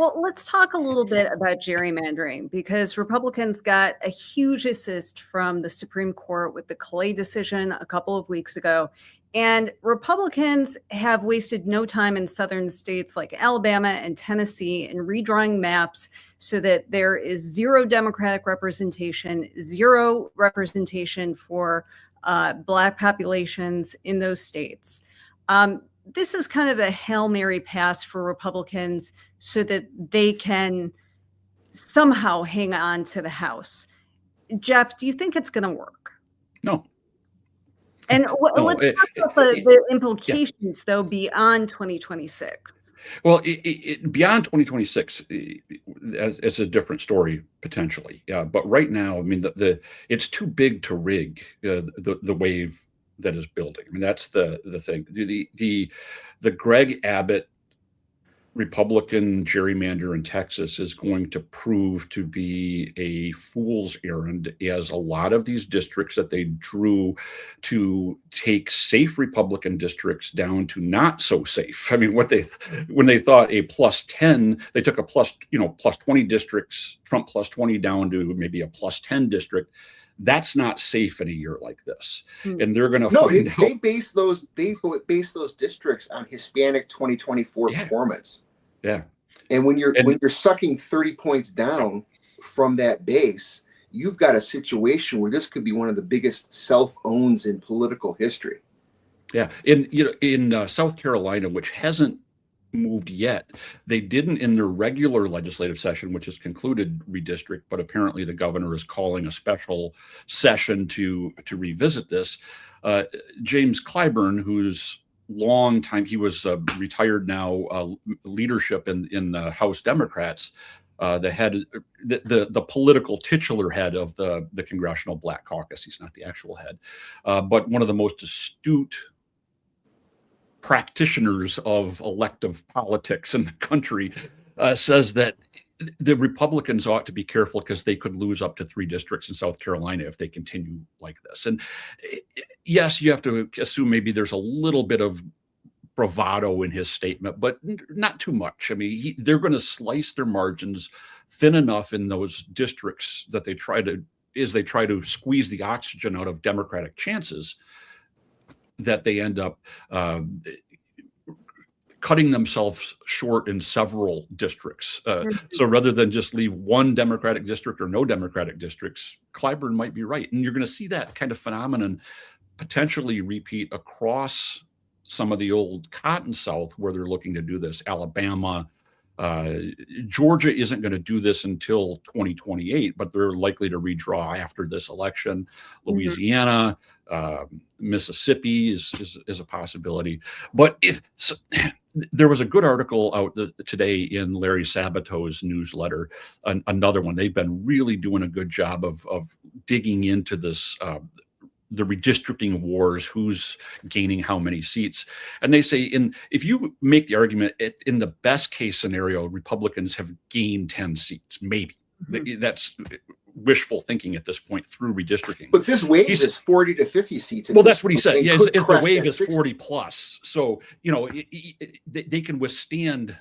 Well, let's talk a little bit about gerrymandering because Republicans got a huge assist from the Supreme Court with the Clay decision a couple of weeks ago. And Republicans have wasted no time in southern states like Alabama and Tennessee in redrawing maps so that there is zero Democratic representation, zero representation for Black populations in those states. This is kind of a Hail Mary pass for Republicans so that they can somehow hang on to the House. Jeff, do you think it's going to work? No. And let's talk about the implications, though, beyond 2026. Well, beyond 2026, it's a different story potentially. But right now, I mean, it's too big to rig the wave that is building. I mean, that's the thing. The Greg Abbott Republican gerrymander in Texas is going to prove to be a fool's errand, as a lot of these districts that they drew to take safe Republican districts down to not so safe. I mean, when they thought a +10, they took a +20 districts, Trump +20 down to maybe a +10 district. That's not safe in a year like this, and they're going to find out. They base those districts on Hispanic 2024 performance. Yeah, and when you're sucking 30 points down from that base, you've got a situation where this could be one of the biggest self-owns in political history. Yeah, in South Carolina, which hasn't moved yet, they didn't in their regular legislative session, which has concluded redistrict, but apparently the governor is calling a special session to revisit this. James Clyburn, who's long time, he was retired now, leadership in the House Democrats, the political titular head of the Congressional Black Caucus. He's not the actual head, but one of the most astute practitioners of elective politics in the country, says that the Republicans ought to be careful because they could lose up to 3 districts in South Carolina if they continue like this. And yes, you have to assume maybe there's a little bit of bravado in his statement, but not too much. I mean, they're going to slice their margins thin enough in those districts that they try to squeeze the oxygen out of Democratic chances, that they end up cutting themselves short in several districts. So rather than just leave one Democratic district or no Democratic districts, Clyburn might be right. And you're going to see that kind of phenomenon potentially repeat across some of the old Cotton South where they're looking to do this. Alabama, Georgia isn't going to do this until 2028, but they're likely to redraw after this election. Louisiana, Mississippi is a possibility. But there was a good article out today in Larry Sabato's newsletter, another one. They've been really doing a good job of digging into this, the redistricting wars, who's gaining how many seats. And they say, if you make the argument, in the best case scenario, Republicans have gained 10 seats, maybe. That's wishful thinking at this point through redistricting. But this wave is 40 to 50 seats. Well, that's what he said. Yeah, the wave is 40 plus. So, they can withstand,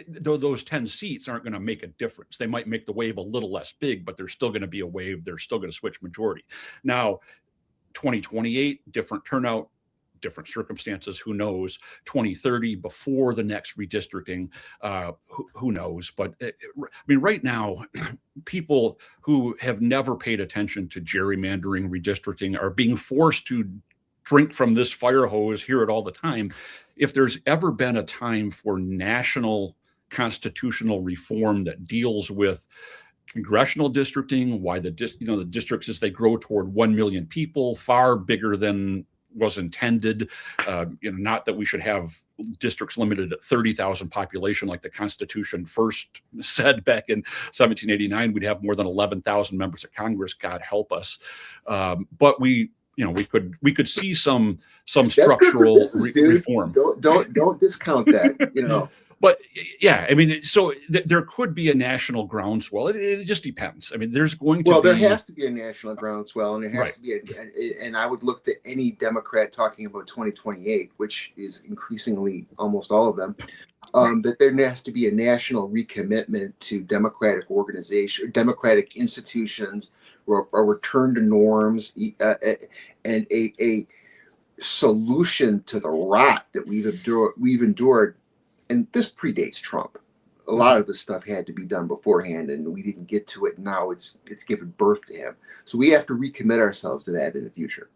though those 10 seats aren't going to make a difference. They might make the wave a little less big, but there's still going to be a wave. They're still going to switch majority. Now, 2028, different turnout, different circumstances, who knows? 2030, before the next redistricting, who knows? But I mean, right now, people who have never paid attention to gerrymandering, redistricting, are being forced to drink from this fire hose, hear it all the time. If there's ever been a time for national constitutional reform that deals with congressional districting, why the districts, as they grow toward 1 million people, far bigger than was intended. Not that we should have districts limited at 30,000 population like the Constitution first said back in 1789. We'd have more than 11,000 members of Congress, God help us. But we could see some structural reform. Don't discount that. But yeah, I mean, so there could be a national groundswell. It just depends. I mean, there's going to well, be. there has to be a national groundswell, and there has Right. to be and I would look to any Democrat talking about 2028, which is increasingly almost all of them, that there has to be a national recommitment to democratic organization, democratic institutions, a return to norms, and a solution to the rot that we've endured. And this predates Trump. A lot of this stuff had to be done beforehand, and we didn't get to it. Now it's given birth to him. So we have to recommit ourselves to that in the future.